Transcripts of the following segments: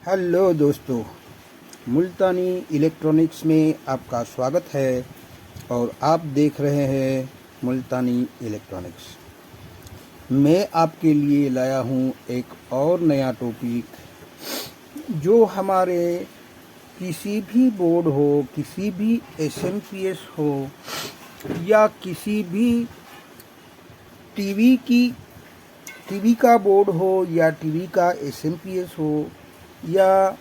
Hello दोस्तों, मुल्तानी electronics में आपका स्वागत है और आप देख रहे हैं मुल्तानी इलेक्ट्रॉनिक्स। मैं आपके लिए लाया हूं एक और नया टॉपिक जो हमारे किसी भी बोर्ड हो, किसी भी एसएमपीएस हो या किसी भी टीवी का बोर्ड हो या टीवी का एसएमपीएस हो या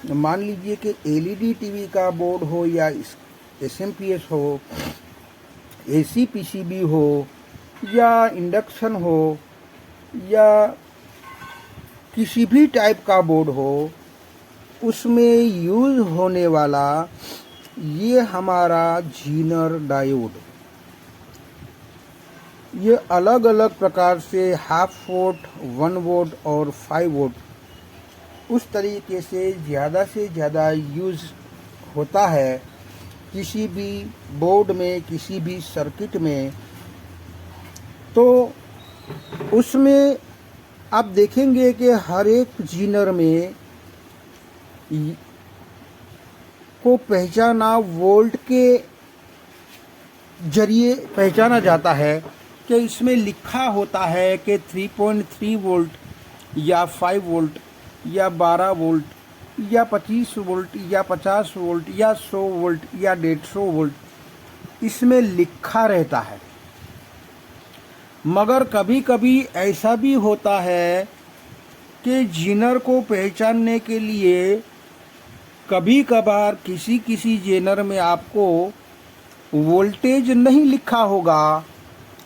मान लीजिए कि एलईडी टीवी का बोर्ड हो या एसएमपीएस हो, एसी पीसीबी हो या इंडक्शन हो या किसी भी टाइप का बोर्ड हो, उसमें यूज़ होने वाला ये हमारा जीनर डायोड, ये अलग अलग प्रकार से हाफ वोल्ट, 1 वोल्ट और 5 वोल्ट उस तरीके से ज़्यादा यूज़ होता है किसी भी बोर्ड में, किसी भी सर्किट में। तो उसमें आप देखेंगे कि हर एक जीनर में को पहचाना वोल्ट के जरिए पहचाना जाता है कि इसमें लिखा होता है कि 3.3 वोल्ट या 5 वोल्ट या 12 वोल्ट या 25 वोल्ट या 50 वोल्ट या 100 वोल्ट या 150 वोल्ट इसमें लिखा रहता है। मगर कभी कभी ऐसा भी होता है कि जीनर को पहचानने के लिए कभी कभार किसी जीनर में आपको वोल्टेज नहीं लिखा होगा,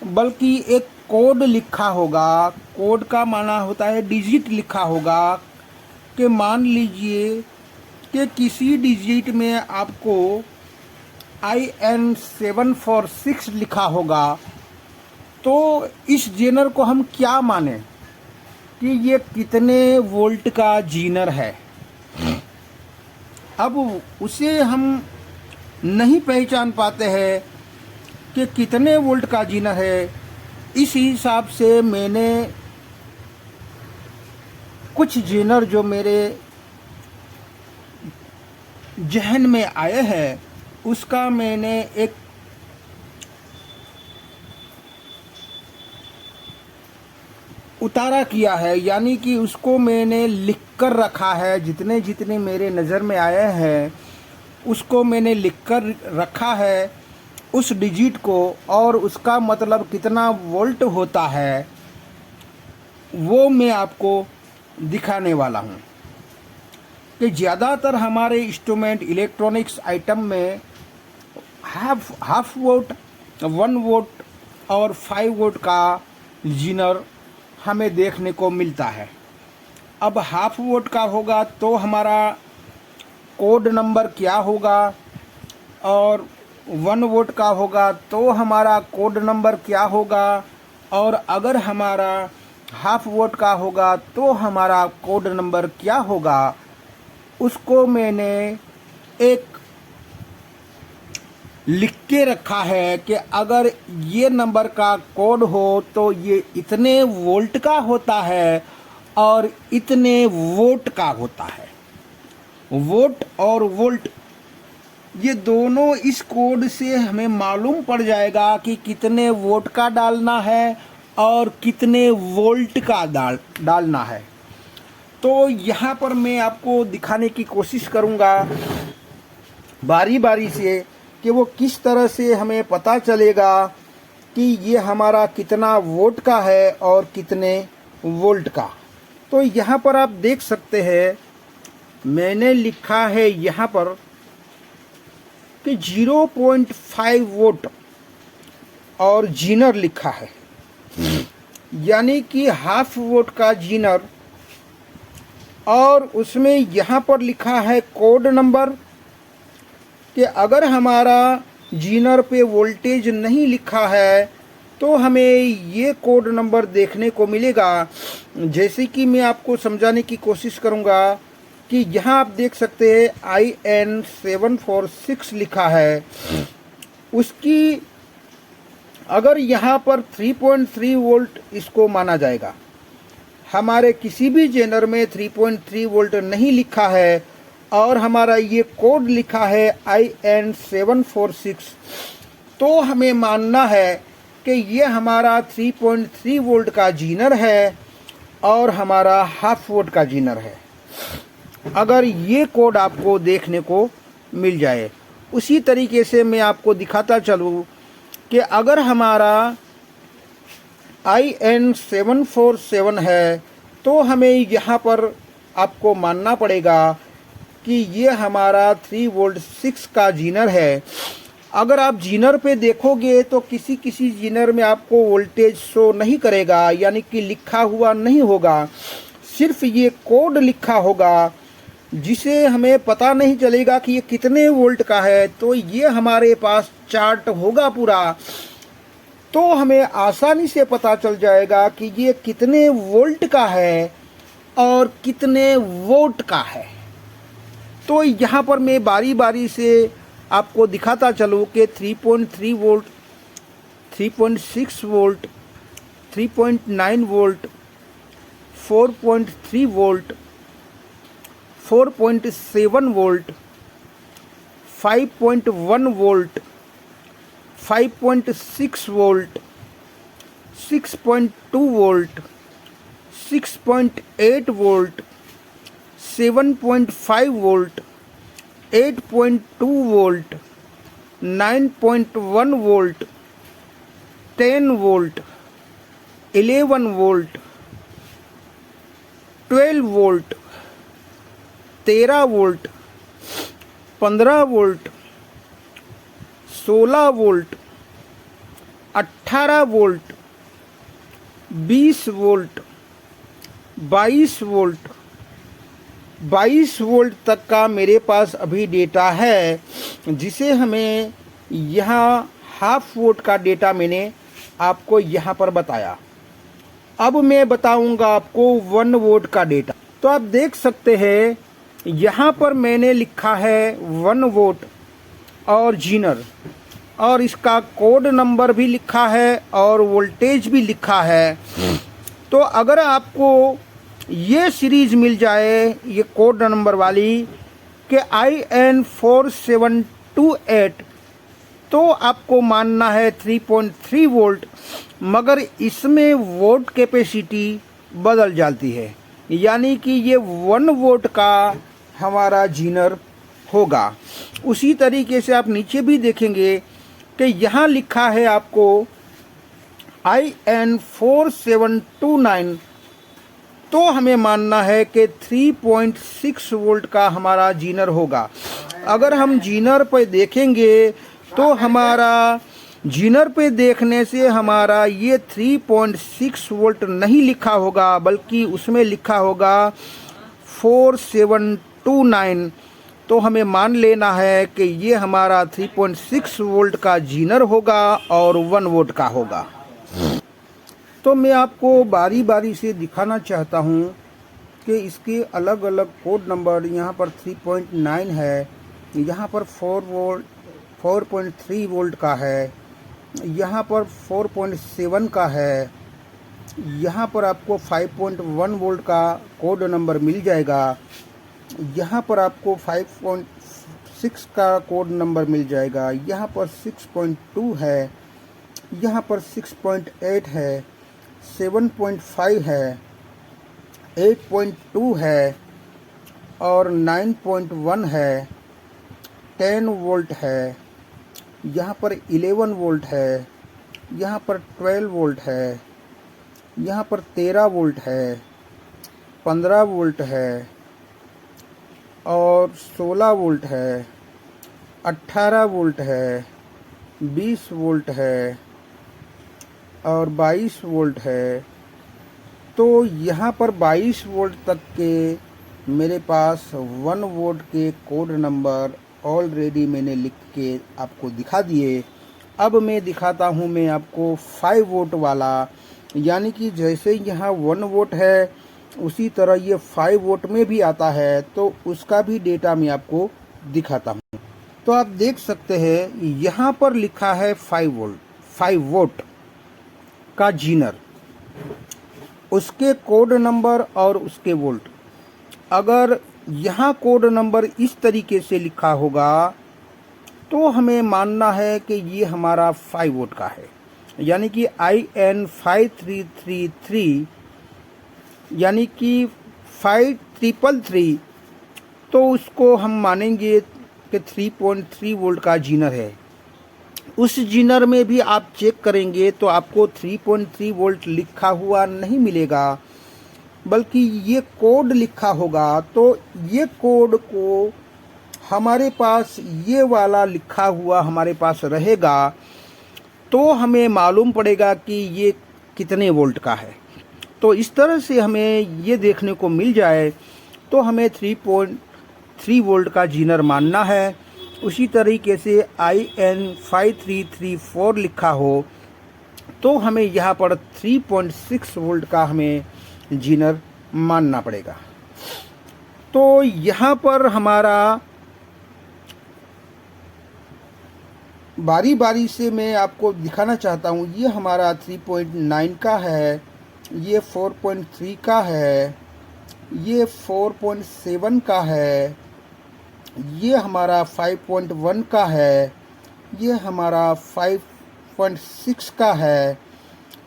बल्कि एक कोड लिखा होगा। कोड का माना होता है डिजिट लिखा होगा कि मान लीजिए कि किसी डिजिट में आपको IN746 लिखा होगा, तो इस जीनर को हम क्या माने कि ये कितने वोल्ट का जीनर है। अब उसे हम नहीं पहचान पाते हैं कि कितने वोल्ट का जीनर है। इस हिसाब से मैंने कुछ जीनर जो मेरे जहन में आए हैं उसका मैंने एक उतारा किया है, यानी कि उसको मैंने लिख कर रखा है। जितने जितने मेरे नज़र में आए हैं उसको मैंने लिख कर रखा है, उस डिजिट को, और उसका मतलब कितना वोल्ट होता है वो मैं आपको दिखाने वाला हूँ। कि ज़्यादातर हमारे इंस्ट्रूमेंट इलेक्ट्रॉनिक्स आइटम में हाफ वोल्ट, 1 वोल्ट और 5 वोल्ट का जीनर हमें देखने को मिलता है। अब हाफ वोल्ट का होगा तो हमारा कोड नंबर क्या होगा, और 1 वोल्ट का होगा तो हमारा कोड नंबर क्या होगा, और अगर हमारा हाफ वोल्ट का होगा तो हमारा कोड नंबर क्या होगा, उसको मैंने एक लिख के रखा है कि अगर ये नंबर का कोड हो तो ये इतने वोल्ट का होता है और इतने वोल्ट का होता है। वोल्ट और वोल्ट ये दोनों इस कोड से हमें मालूम पड़ जाएगा कि कितने वोल्ट का डालना है और कितने वोल्ट का डालना है। तो यहाँ पर मैं आपको दिखाने की कोशिश करूँगा बारी बारी से कि वो किस तरह से हमें पता चलेगा कि ये हमारा कितना वोल्ट का है और कितने वोल्ट का। तो यहाँ पर आप देख सकते हैं मैंने लिखा है यहाँ पर कि 0.5 वोल्ट और जीनर लिखा है, यानी कि हाफ वोल्ट का जीनर, और उसमें यहाँ पर लिखा है कोड नंबर कि अगर हमारा जीनर पे वोल्टेज नहीं लिखा है तो हमें ये कोड नंबर देखने को मिलेगा। जैसे कि मैं आपको समझाने की कोशिश करूँगा कि यहाँ आप देख सकते हैं IN746 लिखा है। उसकी अगर यहाँ पर 3.3 वोल्ट इसको माना जाएगा हमारे किसी भी जेनर में 3.3 वोल्ट नहीं लिखा है और हमारा ये कोड लिखा है IN746, तो हमें मानना है कि ये हमारा 3.3 वोल्ट का जीनर है और हमारा हाफ वोल्ट का जीनर है। अगर ये कोड आपको देखने को मिल जाए, उसी तरीके से मैं आपको दिखाता चलूँ कि अगर हमारा IN747 है तो हमें यहाँ पर आपको मानना पड़ेगा कि ये हमारा 3 वोल्ट 6 का जीनर है। अगर आप जीनर पे देखोगे तो किसी किसी जीनर में आपको वोल्टेज शो नहीं करेगा, यानी कि लिखा हुआ नहीं होगा, सिर्फ ये कोड लिखा होगा जिसे हमें पता नहीं चलेगा कि ये कितने वोल्ट का है। तो ये हमारे पास चार्ट होगा पूरा, तो हमें आसानी से पता चल जाएगा कि ये कितने वोल्ट का है और कितने वोट का है। तो यहाँ पर मैं बारी बारी से आपको दिखाता चलूँ कि 3.3 volt, 3.6 volt, 3.9 volt, 4.3 volt, 4.7 volt, 5.1 volt, 5.6 volt, 6.2 volt, 6.8 volt, 7.5 volt, 8.2 volt, 9.1 volt, 10 volt, 11 volt, 12 volt, 13 volt, 15 volt, 16 volt, 18 volt, 20 volt, 22 volt, 22 volt तक का मेरे पास अभी डेटा है, जिसे हमें यहाँ हाफ वोल्ट का डेटा मैंने आपको यहाँ पर बताया। अब मैं बताऊँगा आपको 1 वोल्ट का डेटा। तो आप देख सकते हैं यहाँ पर मैंने लिखा है 1 वोल्ट और जीनर, और इसका कोड नंबर भी लिखा है और वोल्टेज भी लिखा है। तो अगर आपको ये सीरीज मिल जाए, ये कोड नंबर वाली कि IN4728, तो आपको मानना है 3.3 वोल्ट, मगर इसमें वोल्ट कैपेसिटी बदल जाती है, यानी कि ये 1 वोल्ट का हमारा जीनर होगा। उसी तरीके से आप नीचे भी देखेंगे कि यहाँ लिखा है आपको IN4729, तो हमें मानना है कि 3.6 वोल्ट का हमारा जीनर होगा। अगर हम जीनर पर देखेंगे तो हमारा जीनर पे देखने से हमारा ये 3.6 वोल्ट नहीं लिखा होगा, बल्कि उसमें लिखा होगा 4729। तो हमें मान लेना है कि ये हमारा 3.6 वोल्ट का जीनर होगा और 1 वोल्ट का होगा। तो मैं आपको बारी बारी से दिखाना चाहता हूँ कि इसके अलग अलग कोड नंबर। यहाँ पर 3.9 है, यहाँ पर 4 वोल्ट 4.3 वोल्ट का है, यहाँ पर 4.7 का है, यहाँ पर आपको 5.1 वोल्ट का कोड नंबर मिल जाएगा, यहाँ पर आपको 5.6 का कोड नंबर मिल जाएगा, यहाँ पर 6.2 है, यहाँ पर 6.8 है, 7.5 है, 8.2 है और 9.1 है, 10 वोल्ट है, यहाँ पर 11 वोल्ट है, यहाँ पर 12 वोल्ट है, यहाँ पर 13 वोल्ट है, 15 वोल्ट है और 16 वोल्ट है, 18 वोल्ट है, 20 वोल्ट है और 22 वोल्ट है। तो यहाँ पर 22 वोल्ट तक के मेरे पास 1 वोल्ट के कोड नंबर ऑलरेडी मैंने लिख के आपको दिखा दिए। अब मैं दिखाता हूँ मैं आपको 5 वोल्ट वाला, यानी कि जैसे यहाँ 1 वोल्ट है उसी तरह ये 5 वोल्ट में भी आता है, तो उसका भी डेटा मैं आपको दिखाता हूँ। तो आप देख सकते हैं यहाँ पर लिखा है 5 वोल्ट का जीनर। उसके कोड नंबर और उसके वोल्ट। अगर यहाँ कोड नंबर इस तरीके से लिखा होगा तो हमें मानना है कि ये हमारा 5 वोल्ट का है, यानी कि IN5333 यानी कि 5333, तो उसको हम मानेंगे कि 3.3 वोल्ट का जीनर है। उस जीनर में भी आप चेक करेंगे तो आपको 3.3 वोल्ट लिखा हुआ नहीं मिलेगा, बल्कि ये कोड लिखा होगा। तो ये कोड को हमारे पास ये वाला लिखा हुआ हमारे पास रहेगा तो हमें मालूम पड़ेगा कि ये कितने वोल्ट का है। तो इस तरह से हमें ये देखने को मिल जाए तो हमें 3.3 वोल्ट का जीनर मानना है। उसी तरीके से IN5334 लिखा हो तो हमें यहाँ पर 3.6 वोल्ट का हमें जीनर मानना पड़ेगा। तो यहाँ पर हमारा बारी बारी से मैं आपको दिखाना चाहता हूँ। ये हमारा 3.9 का है, ये 4.3 का है, ये 4.7 का है, ये हमारा 5.1 का है, ये हमारा 5.6 का है,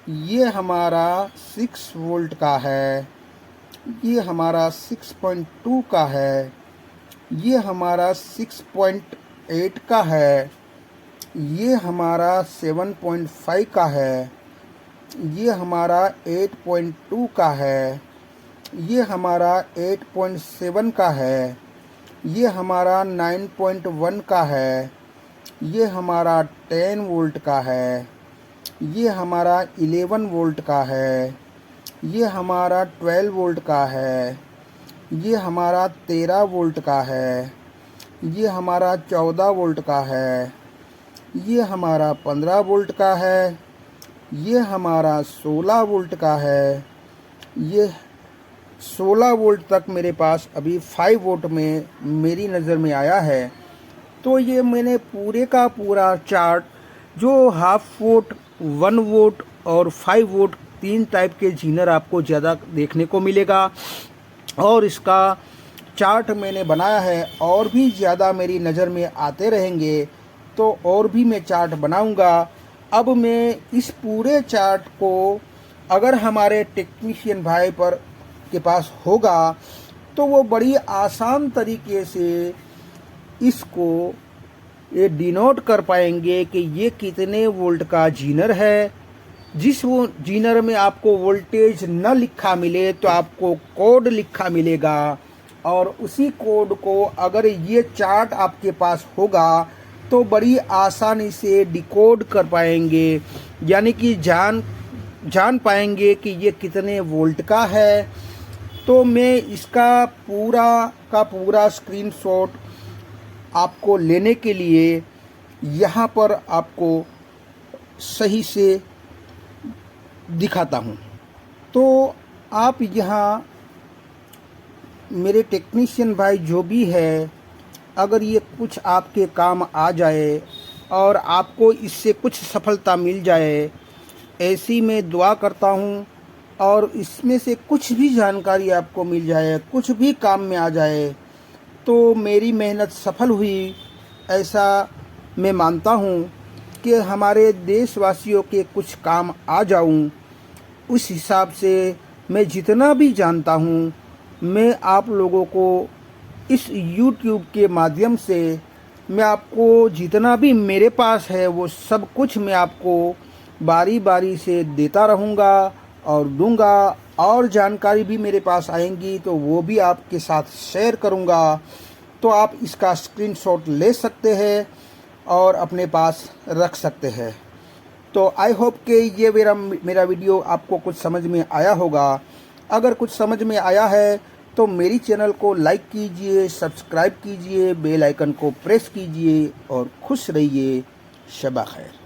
ये हमारा 6 वोल्ट का है, ये हमारा 6.2 का है, ये हमारा 6.8 का है, ये हमारा 7.5 का है, ये हमारा 8.2 का है, ये हमारा 8.7 का है, ये हमारा 9.1 का है, ये हमारा 10 वोल्ट का है, ये हमारा 11 वोल्ट का है, ये हमारा 12 वोल्ट का है, ये हमारा 13 वोल्ट का है, ये हमारा 14 वोल्ट का है, ये हमारा 15 वोल्ट का है, ये हमारा 16 वोल्ट का है। ये 16 वोल्ट तक मेरे पास अभी 5 वोल्ट में मेरी नज़र में आया है। तो ये मैंने पूरे का पूरा चार्ट, जो हाफ वोल्ट, 1 वोल्ट और 5 वोल्ट 3 टाइप के जीनर आपको ज़्यादा देखने को मिलेगा, और इसका चार्ट मैंने बनाया है। और भी ज़्यादा मेरी नज़र में आते रहेंगे तो और भी मैं चार्ट बनाऊंगा। अब मैं इस पूरे चार्ट को अगर हमारे टेक्नीशियन भाई पर के पास होगा तो वो बड़ी आसान तरीके से इसको ये डिनोट कर पाएंगे कि ये कितने वोल्ट का जीनर है। जिस वो जीनर में आपको वोल्टेज न लिखा मिले तो आपको कोड लिखा मिलेगा, और उसी कोड को अगर ये चार्ट आपके पास होगा तो बड़ी आसानी से डिकोड कर पाएंगे, यानी कि जान पाएंगे कि ये कितने वोल्ट का है। तो मैं इसका पूरा का पूरा स्क्रीनशॉट आपको लेने के लिए यहाँ पर आपको सही से दिखाता हूँ। तो आप यहाँ मेरे टेक्नीशियन भाई जो भी है, अगर ये कुछ आपके काम आ जाए और आपको इससे कुछ सफलता मिल जाए, ऐसी मैं दुआ करता हूँ। और इसमें से कुछ भी जानकारी आपको मिल जाए, कुछ भी काम में आ जाए, तो मेरी मेहनत सफल हुई, ऐसा मैं मानता हूँ कि हमारे देशवासियों के कुछ काम आ जाऊँ। उस हिसाब से मैं जितना भी जानता हूँ, मैं आप लोगों को इस YouTube के माध्यम से मैं आपको जितना भी मेरे पास है वो सब कुछ मैं आपको बारी बारी से देता रहूँगा और दूंगा। और जानकारी भी मेरे पास आएंगी तो वो भी आपके साथ शेयर करूँगा। तो आप इसका स्क्रीनशॉट ले सकते हैं और अपने पास रख सकते हैं। तो आई होप कि ये मेरा वीडियो आपको कुछ समझ में आया होगा। अगर कुछ समझ में आया है तो मेरी चैनल को लाइक कीजिए, सब्सक्राइब कीजिए, बेल आइकन को प्रेस कीजिए और खुश रहिए। शबा खैर।